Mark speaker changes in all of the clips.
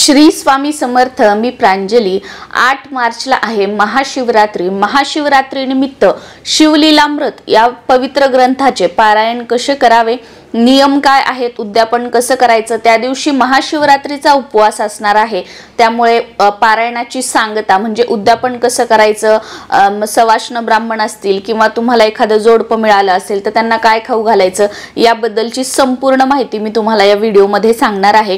Speaker 1: श्री स्वामी समर्थ। मी प्रांजली। 8 मार्चला आहे महाशिवरात्री। महाशिवरात्री निमित्त शिवलीलामृत या पवित्र ग्रंथाचे पारायण कसे करावे, नियम काय आहेत, उद्यापन कसं करायचं, त्या दिवशी महाशिवरात्रीचा उपवास असणार आहे, त्यामुळे पारायणाची सांगता म्हणजे उद्यापन कसं करायचं, सवाष्ण ब्राह्मण असतील किंवा तुम्हाला एखादं जोडपं मिळालं असेल तर त्यांना काय खाऊ घालायचं याबद्दलची संपूर्ण माहिती मी तुम्हाला या व्हिडिओमध्ये सांगणार आहे।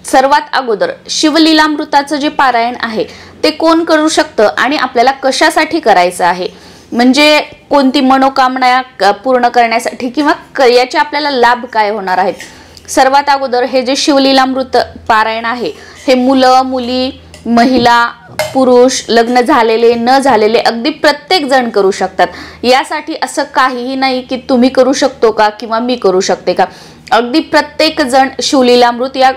Speaker 1: सर्वात अगोदर शिवलीलामृताचं जे पारायण आहे ते कोण करू शकतं आणि आपल्याला कशासाठी करायचं आहे, म्हणजे कोणती मनोकामना पूर्ण करण्यासाठी किंवा याचे आपल्याला लाभ काय होणार आहेत। सर्वात अगोदर हे जे शिवलीलामृत पारायण आहे हे मुलं मुली महिला पुरुष लग्न झालेले न झालेले अगदी प्रत्येक जण करू शकतात। यासाठी असं काहीही नाही की तुम्ही करू शकतो का किंवा मी करू शकते का, अगदी प्रत्येक जण शिवलीलामृत या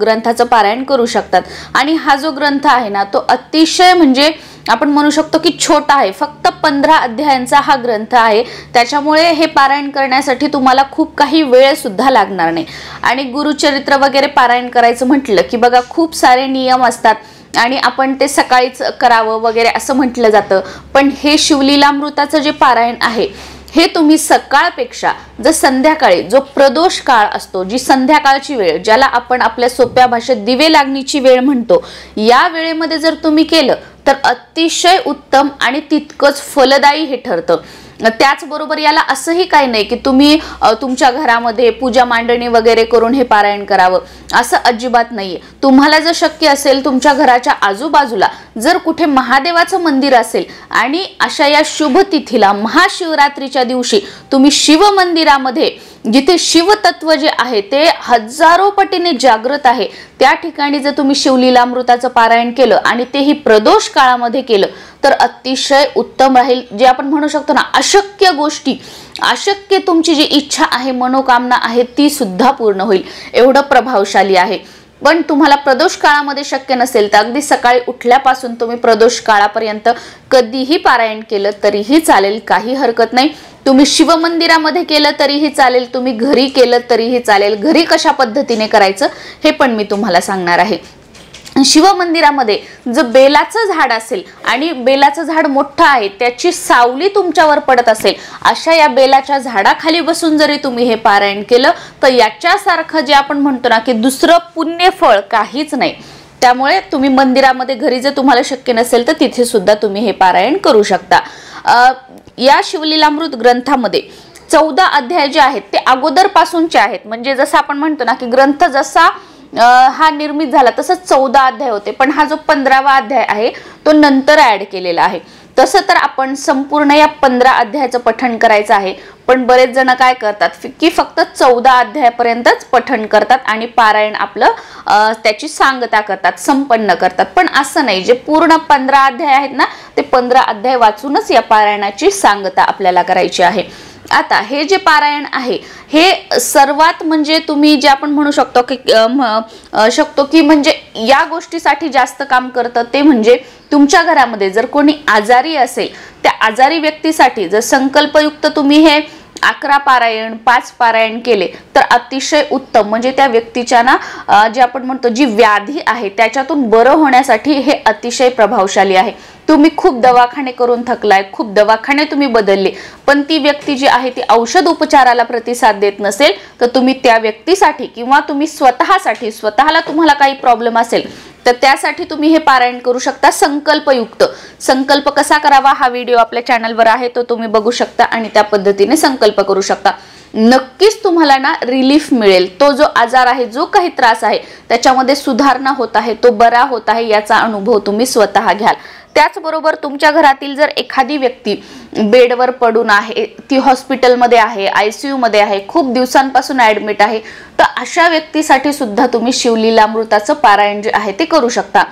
Speaker 1: ग्रंथाचं पारायण करू शकतात। आणि हा जो ग्रंथ आहे ना तो अतिशय म्हणजे आपण म्हणू शकतो की छोटा आहे, फक्त 15 अध्यायांचा हा ग्रंथ आहे, त्याच्यामुळे हे पारायण करण्यासाठी तुम्हाला खूप काही वेळ सुद्धा लागणार नाही। आणि गुरुचरित्र वगैरे पारायण करायचं म्हटलं की बघा खूप सारे नियम असतात आणि आपण ते सकाळीच करावं वगैरे असं म्हटलं जातं, पण हे शिवलीलामृताचं जे पारायण आहे हे तुम्ही सकाळपेक्षा जर संध्याकाळी जो प्रदोष काळ असतो, जी संध्याकाळची वेळ ज्याला आपण आपल्या सोप्या भाषेत दिवे लागणीची वेळ म्हणतो, या वेळेमध्ये जर तुम्ही केलं तर अतिशय उत्तम आणि तितकंच फलदायी हे ठरतं। त्याचबरोबर याला असंही काही नाही की तुम्ही तुमच्या घरामध्ये पूजा मांडणी वगैरे करून हे पारायण करावं, असं अजिबात नाहीये। तुम्हाला जर शक्य असेल तुमच्या घराच्या आजूबाजूला जर कुठे महादेवाचं मंदिर असेल आणि अशा या शुभ तिथीला महाशिवरात्रीच्या दिवशी तुम्ही शिव मंदिरामध्ये जिथे शिवतत्व जे आहे ते हजारो पटीने जागृत आहे त्या ठिकाणी जर तुम्ही शिवलीलामृताचं पारायण केलं आणि तेही प्रदोष काळामध्ये केलं तर अतिशय उत्तम राहील। जे आपण म्हणू शकतो ना अशक्य गोष्टी, अशक्य तुमची जी इच्छा आहे मनोकामना आहे ती सुद्धा पूर्ण होईल, एवढं प्रभावशाली आहे। पण तुम्हाला प्रदोष काळामध्ये शक्य नसेल तर अगदी सकाळी उठल्यापासून तुम्ही प्रदोष काळापर्यंत कधीही पारायण केलं तरीही चालेल, काही हरकत नाही। तुम्ही शिव मंदिरामध्ये केलं तरीही चालेल, तुम्ही घरी केलं तरीही चालेल। घरी कशा पद्धतीने करायचं हे पण मी तुम्हाला सांगणार आहे। शिव मंदिरामध्ये जर बेलाचं झाड असेल आणि बेलाचं झाड मोठं आहे, त्याची सावली तुमच्यावर पडत असेल, अशा या बेलाच्या झाडाखाली बसून जरी तुम्ही हे पारायण केलं तर याच्यासारखं जे आपण म्हणतो ना की दुसरं पुण्यफळ काहीच नाही। त्यामुळे तुम्ही मंदिरामध्ये घरी जर तुम्हाला शक्य नसेल तर तिथे सुद्धा तुम्ही हे पारायण करू शकता। या शिवलीलामृत ग्रंथामध्ये 14 अध्याय जे आहेत ते अगोदरपासूनचे आहेत, म्हणजे जसं आपण म्हणतो ना की ग्रंथ जसा हा निर्मित झाला तसंच 14 अध्याय होते, पण हा जो 15वा अध्याय आहे तो नंतर ऍड केलेला आहे। तसं तर आपण संपूर्ण या 15 अध्यायाचं पठण करायचं आहे, पण बरेच जण काय करतात की फक्त 14 अध्यायापर्यंतच पठण करतात आणि पारायण आपलं त्याची सांगता करतात, संपन्न करतात। पण असं नाही, जे पूर्ण 15 अध्याय आहेत ना ते 15 अध्याय वाचूनच या पारायणाची सांगता आपल्याला करायची आहे। आता हे जे पारायण आहे हे सर्वात म्हणजे तुम्ही जे आपण म्हणू शकतो की म्हणजे या गोष्टीसाठी जास्त काम करतं ते म्हणजे तुमच्या घरामध्ये जर कोणी आजारी असेल त्या आजारी व्यक्तीसाठी जर संकल्पयुक्त तुम्ही हे 11 पारायण 5 पारायण केले तर अतिशय उत्तम, म्हणजे त्या व्यक्तीच्या ना जे आपण म्हणतो जी व्याधी आहे त्याच्यातून बरं होण्यासाठी हे अतिशय प्रभावशाली आहे। तुम्ही खूप दवाखाने करून थकलाय, खूप दवाखाने तुम्ही बदलले, पण ती व्यक्ती जी आहे ती औषध उपचाराला प्रतिसाद देत नसेल तर तुम्ही त्या व्यक्तीसाठी किंवा तुम्ही स्वतःला तुम्हाला काही प्रॉब्लेम असेल तर त्यासाठी तुम्ही हे पारायण करू शकता संकल्पयुक्त। संकल्प कसा करावा हा व्हिडिओ आपल्या चॅनलवर आहे, तो तुम्ही बघू शकता आणि त्या पद्धतीने संकल्प करू शकता। नक्कीच तुम्हाला ना रिलीफ मिळेल, तो जो आजार आहे जो काही त्रास आहे त्याच्यामध्ये सुधारणा होत आहे, तो बरा होत आहे याचा अनुभव तुम्ही स्वतः घ्याल। त्याचबरोबर तुमच्या घरातील जर एखादी व्यक्ती बेडवर पडून आहे, ती हॉस्पिटलमध्ये आहे, ICU मध्ये आहे, खूप दिवसांपासून ऍडमिट आहे, तर अशा व्यक्तीसाठी सुद्धा तुम्ही शिवलीलामृताचं पारायण जे आहे ते करू शकता।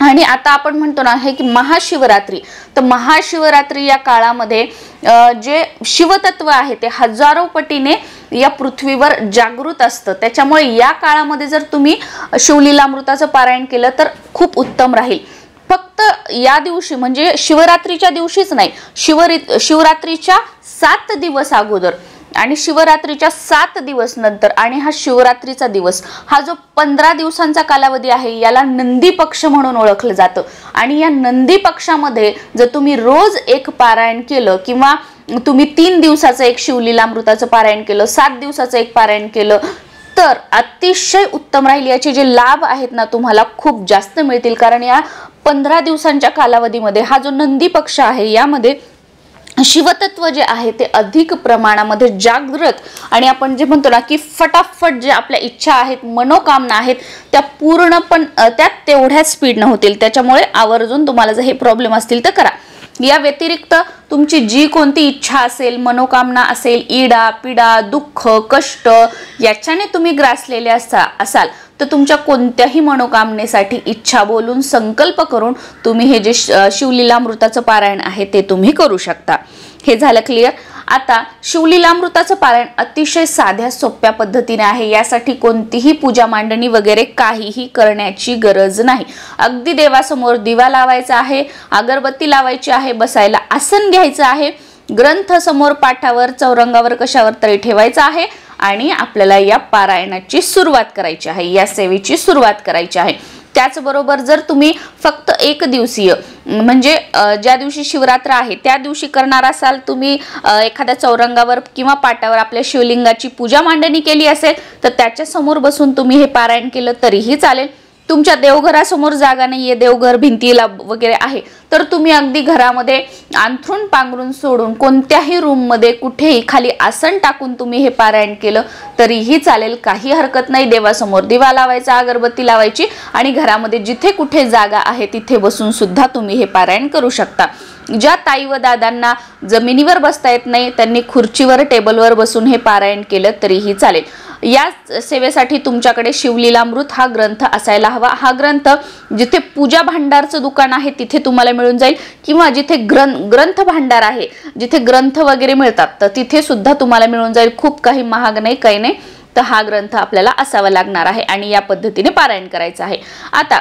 Speaker 1: आणि आता आपण म्हणतो ना हे की महाशिवरात्री, तर महाशिवरात्री या काळामध्ये जे शिवतत्व आहे ते हजारो पटीने या पृथ्वीवर जागृत असतं, त्याच्यामुळे या काळामध्ये जर तुम्ही शिवलीलामृताचं पारायण केलं तर खूप उत्तम राहील। फक्त या दिवशी म्हणजे शिवरात्रीच्या दिवशीच नाही, शिवरात्रीच्या 7 दिवस अगोदर आणि शिवरात्रीच्या 7 दिवस नंतर, आणि हा शिवरात्रीचा दिवस हा जो 15 दिवसांचा कालावधी आहे याला नंदी पक्ष म्हणून ओळखलं जातं. आणि या नंदी पक्षामध्ये जर तुम्ही रोज एक पारायण केलं किंवा तुम्ही 3 दिवसाचं एक शिवलीलामृताचं पारायण केलं, 7 दिवसाचं एक पारायण केलं तर अतिशय उत्तम राहील. याचे जे लाभ आहेत ना तुम्हाला खूप जास्त मिळतील. कारण या 15 दिवसांच्या कालावधीमध्ये हा जो नंदी पक्ष आहे यामध्ये शिवतत्व जे आहे ते अधिक प्रमाणामध्ये जागृत, आणि आपण जे म्हणतो ना की फटाफट जे आपल्या इच्छा आहेत, मनोकामना आहेत त्या पूर्णपण त्या तेवढ्याच स्पीडनं होतील. त्याच्यामुळे आवर्जून तुम्हाला जर हे प्रॉब्लेम असतील तर करा. या व्यतिरिक्त तुमची जी कोणती इच्छा असेल, मनोकामना असेल, इडा पिडा दुःख कष्ट याच्याने तुम्ही ग्रासलेले असाल तर तुमच्या कोणत्याही मनोकामनेसाठी इच्छा बोलून संकल्प करून तुम्ही हे जे शिवलीलामृताचं पारायण आहे ते तुम्ही करू शकता. हे झालं क्लिअर. आता शिवलीलामृताचं पारायण अतिशय साध्या सोप्या पद्धतीने आहे. यासाठी कोणतीही पूजा मांडणी वगैरे काहीही करण्याची गरज नाही. अगदी देवासमोर दिवा लावायचा आहे, अगरबत्ती लावायची आहे, बसायला आसन घ्यायचं आहे, ग्रंथ समोर पाठावर चौरंगावर कशावर तरी ठेवायचा आहे आणि आपल्याला या पारायणाची सुरुवात करायची आहे, या सेवेची सुरुवात करायची आहे. त्याचबरोबर जर तुम्ही फक्त एक दिवसीय म्हणजे ज्या दिवशी शिवरात्र आहे त्या दिवशी करणार असाल, तुम्ही एखाद्या चौरंगावर किंवा पाटावर आपल्या शिवलिंगाची पूजा मांडणी केली असेल तर त्याच्या समोर बसून तुम्ही हे पारायण केलं तरीही चालेल. तुमच्या देवघरासमोर जागा नाहीये, देवघर भिंतीला वगैरे आहे तर तुम्ही अगदी घरामध्ये अंथरूण पांघरून सोडून कोणत्याही रूम मध्ये कुठेही खाली आसन टाकून तुम्ही हे पारायण केलं तरीही चालेल, काही हरकत नाही. देवासमोर दिवा लावायचा, अगरबत्ती लावायची आणि घरामध्ये जिथे कुठे जागा आहे तिथे बसून सुद्धा तुम्ही हे पारायण करू शकता. ज्या ताई व दादांना जमिनीवर बसता येत नाही त्यांनी खुर्चीवर टेबलवर बसून हे पारायण केलं तरीही चालेल. या सेवेसाठी तुमच्याकडे शिवलीलामृत हा ग्रंथ असायला हवा. हा ग्रंथ जिथे पूजा भांडारचं दुकान आहे तिथे तुम्हाला मिळून जाईल किंवा जिथे ग्रंथ भांडार आहे, जिथे ग्रंथ वगैरे मिळतात तर तिथे सुद्धा तुम्हाला मिळून जाईल. खूप काही महाग नाही, काही नाही. तर हा ग्रंथ आपल्याला असावा लागणार आहे आणि या पद्धतीने पारायण करायचं आहे. आता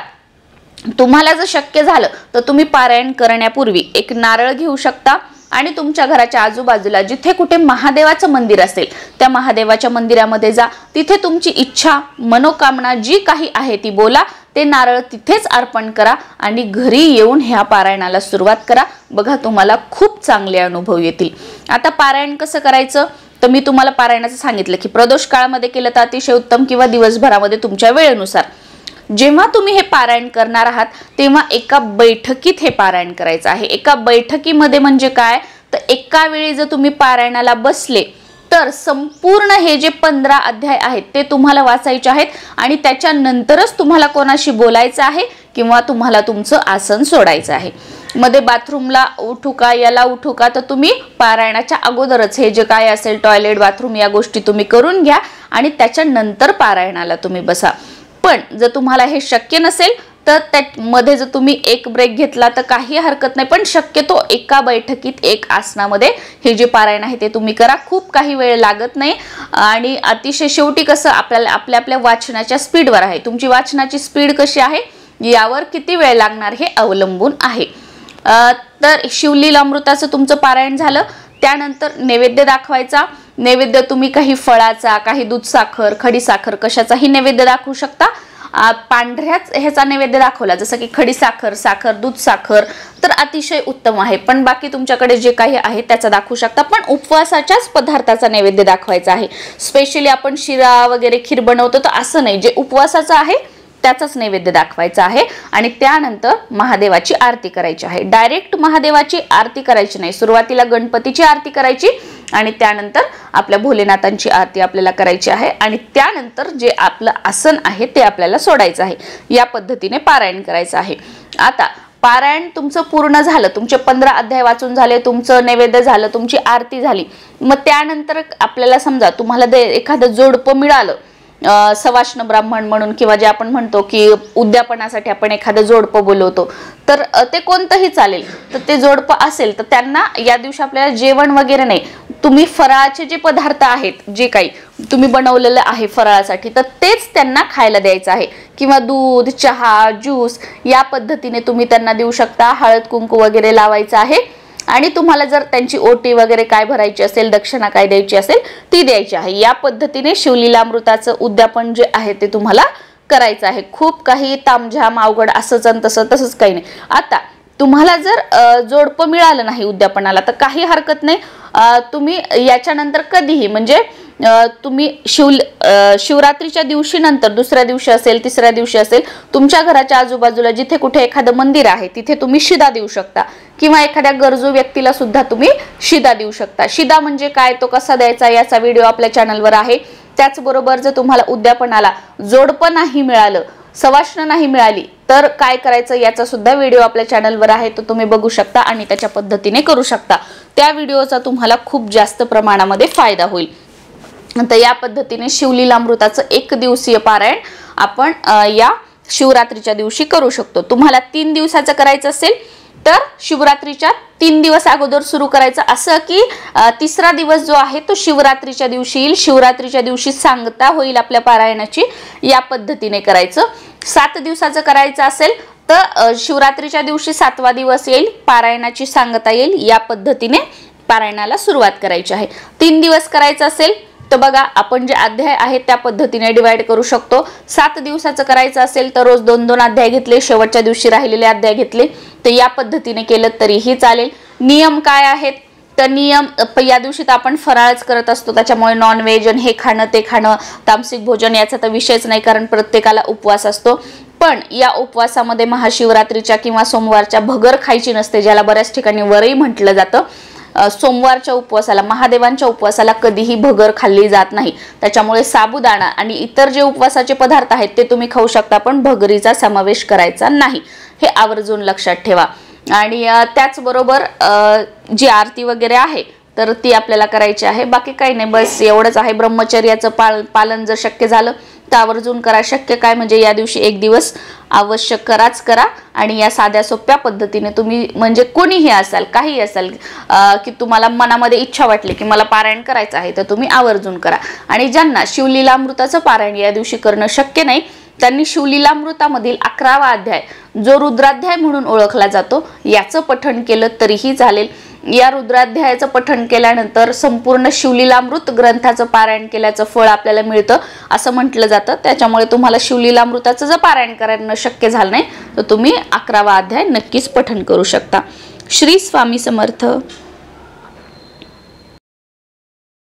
Speaker 1: तुम्हाला जर शक्य झालं तर तुम्ही पारायण करण्यापूर्वी एक नारळ घेऊ शकता आणि तुमच्या घराच्या आजूबाजूला जिथे कुठे महादेवाचं मंदिर असेल त्या महादेवाच्या मंदिरामध्ये जा, तिथे तुमची इच्छा मनोकामना जी काही आहे ती बोला, ते नारळ तिथेच अर्पण करा आणि घरी येऊन ह्या पारायणाला सुरुवात करा. बघा तुम्हाला खूप चांगले अनुभव येतील. आता पारायण कसं करायचं तर मी तुम्हाला पारायणाचं सांगितलं की प्रदोष काळामध्ये केलं तर अतिशय उत्तम किंवा दिवसभरामध्ये तुमच्या वेळेनुसार. जेव्हा तुम्ही हे पारायण करणार आहात तेव्हा एका बैठकीत हे पारायण करायचं आहे. एका बैठकीमध्ये म्हणजे काय तर एका वेळी जर तुम्ही पारायणाला बसले तर संपूर्ण हे जे 15 अध्याय आहेत ते तुम्हाला वाचायचे आहेत आणि त्याच्यानंतरच तुम्हाला कोणाशी बोलायचं आहे किंवा तुम्हाला तुमचं आसन सोडायचं आहे. मध्ये बाथरूमला उठू का, याला उठू का, तर तुम्ही पारायणाच्या अगोदरच हे जे काय असेल टॉयलेट बाथरूम या गोष्टी तुम्ही करून घ्या आणि त्याच्यानंतर पारायणाला तुम्ही बसा. पण जर तुम्हाला हे शक्य नसेल तर त्यामध्ये जर तुम्ही एक ब्रेक घेतला तर काही हरकत नाही, पण शक्यतो एका बैठकीत एक आसनामध्ये हे जे पारायण आहे ते तुम्ही करा. खूप काही वेळ लागत नाही आणि अतिशय शेवटी कसं आपल्याला आपल्या वाचनाच्या स्पीडवर आहे, तुमची वाचनाची स्पीड कशी आहे यावर किती वेळ लागणार हे अवलंबून आहे. तर शिवलीलामृताचं तुमचं पारायण झालं, त्यानंतर नैवेद्य दाखवायचा. नैवेद्य तुम्ही काही फळाचा, काही दूध साखर, खडी साखर कशाचाही नैवेद्य दाखवू शकता. पांढऱ्याच ह्याचा नैवेद्य दाखवला जसं की खडी साखर, साखर, दूध साखर तर अतिशय उत्तम आहे. पण बाकी तुमच्याकडे जे काही आहे त्याचा दाखवू शकता. पण उपवासाच्याच पदार्थाचा नैवेद्य दाखवायचा आहे. स्पेशली आपण शिरा वगैरे खीर बनवतो तर असं नाही, जे उपवासाचं आहे त्याचाच नैवेद्य दाखवायचा आहे. आणि त्यानंतर महादेवाची आरती करायची आहे. डायरेक्ट महादेवाची आरती करायची नाही, सुरुवातीला गणपतीची आरती करायची आणि त्यानंतर आपल्या भोलेनाथांची आरती आपल्याला करायची आहे आणि त्यानंतर जे आपलं आसन आहे ते आपल्याला सोडायचं आहे. या पद्धतीने पारायण करायचं आहे. आता पारायण तुमचं पूर्ण झालं, तुमचे 15 अध्याय वाचून झाले, तुमचं नैवेद्य झालं, तुमची आरती झाली, मग त्यानंतर आपल्याला समजा तुम्हाला एखादं जोडपं मिळालं सवाष्ण ब्राह्मण म्हणून किंवा जे आपण म्हणतो की उद्यापनासाठी आपण एखादं जोडपं बोलवतो तर ते कोणतंही चालेल. तर ते जोडपं असेल तर त्यांना या दिवशी आपल्याला जेवण वगैरे नाही, तुम्ही फराळाचे जे पदार्थ आहेत जे काही तुम्ही बनवलेलं आहे फराळासाठी तर तेच त्यांना खायला द्यायचं आहे. किंवा दूध, चहा, ज्यूस या पद्धतीने तुम्ही त्यांना देऊ शकता. हळद कुंकू वगैरे लावायचं आहे आणि तुम्हाला जर त्यांची ओटी वगैरे काय भरायची असेल, दक्षिणा काय द्यायची असेल ती द्यायची आहे। या पद्धतीने शिवलीलामृताचं उद्यापन जे आहे ते तुम्हाला करायचं आहे। खूप काही तामझाम अवघड असंच आणि तसंच काही नाही। आता तुम्हाला जर जोडपं मिळालं नाही उद्यापनाला तर काही हरकत नाही, तुम्ही याच्यानंतर कधीही म्हणजे तुम्ही शिवरात्रीच्या दिवशी नंतर दुसऱ्या दिवशी असेल, तिसऱ्या दिवशी असेल, तुमच्या घराच्या आजूबाजूला जिथे कुठे एखादं मंदिर आहे तिथे तुम्ही शिदा देऊ शकता किंवा एखाद्या गरजू व्यक्तीला सुद्धा तुम्ही शिदा देऊ शकता। शिदा म्हणजे काय, तो कसा द्यायचा याचा व्हिडिओ आपल्या चॅनलवर आहे। त्याचबरोबर जर तुम्हाला उद्यापनाला जोडपं नाही मिळालं, सवाष्ण नाही मिळाली तर काय करायचं याचा सुद्धा व्हिडिओ आपल्या चॅनलवर आहे, तो तुम्ही बघू शकता आणि त्याच्या पद्धतीने करू शकता। त्या व्हिडिओचा तुम्हाला खूप जास्त प्रमाणामध्ये फायदा होईल। तर या पद्धतीने शिवलीलामृताचं 1 दिवसीय पारायण आपण या शिवरात्रीच्या दिवशी करू शकतो। तुम्हाला 3 दिवसाचं करायचं असेल तर शिवरात्रीच्या 3 दिवस अगोदर सुरू करायचं, असं की तिसरा दिवस जो आहे तो शिवरात्रीच्या दिवशी येईल, शिवरात्रीच्या दिवशी सांगता होईल आपल्या पारायणाची, या पद्धतीने करायचं। 7 दिवसाचं करायचं असेल तर शिवरात्रीच्या दिवशी 7वा दिवस येईल, पारायणाची सांगता येईल, या पद्धतीने पारायणाला सुरुवात करायची आहे। 3 दिवस करायचं असेल तर बघा आपण जे अध्याय आहेत त्या पद्धतीने डिवाइड करू शकतो। 7 दिवसाचं करायचं असेल तर रोज 2-2 अध्याय घेतले, शेवटच्या दिवशी राहिलेले अध्याय घेतले, तर या पद्धतीने केलं तरीही चालेल। नियम काय आहेत तर नियम, या दिवशी तर आपण फराळच करत असतो, त्याच्यामुळे नॉन व्हेज हे खाणं ते खाणं, तामसिक भोजन याचा तर विषयच नाही, कारण प्रत्येकाला उपवास असतो। पण या उपवासामध्ये महाशिवरात्रीच्या किंवा सोमवारच्या भगर खायची नसते, ज्याला बऱ्याच ठिकाणी वरई म्हटलं जातं। सोमवारच्या उपवासाला, महादेवांच्या उपवासाला कधीही भगर खाल्ली जात नाही, त्याच्यामुळे साबुदाणा आणि इतर जे उपवासाचे पदार्थ आहेत ते तुम्ही खाऊ शकता, पण भगरीचा समावेश करायचा नाही, हे आवर्जून लक्षात ठेवा। आणि त्याचबरोबर जी आरती वगैरे आहे तर ती आपल्याला करायची आहे, बाकी काही नाही, बस एवढंच आहे। ब्रह्मचर्याचं पालन जर शक्य झालं तर आवर्जून करा, शक्य काय म्हणजे या दिवशी 1 दिवस अवश्य करा। आणि या साध्या सोप्या पद्धतीने तुम्ही म्हणजे कोणीही असाल, काही असाल, की तुम्हाला मनामध्ये इच्छा वाटली की मला पारायण करायचं आहे तर तुम्ही आवर्जून करा। आणि ज्यांना शिवलीलामृताचं पारायण या दिवशी करणं शक्य नाही त्यांनी शिवलीलामृतामधील 11वा अध्याय जो रुद्राध्याय म्हणून ओळखला जातो याचं पठण केलं तरीही चालेल। या रुद्राध्यायाचं पठण केल्यानंतर संपूर्ण शिवलीलामृत ग्रंथाचं पारायण केल्याचं फळ आपल्याला मिळतं असं म्हटलं जातं, त्याच्यामुळे तुम्हाला शिवलीलामृताचं जर पारायण करणं शक्य झालं नाही तर तुम्ही 11वा अध्याय नक्कीच पठण करू शकता। श्री स्वामी समर्थ।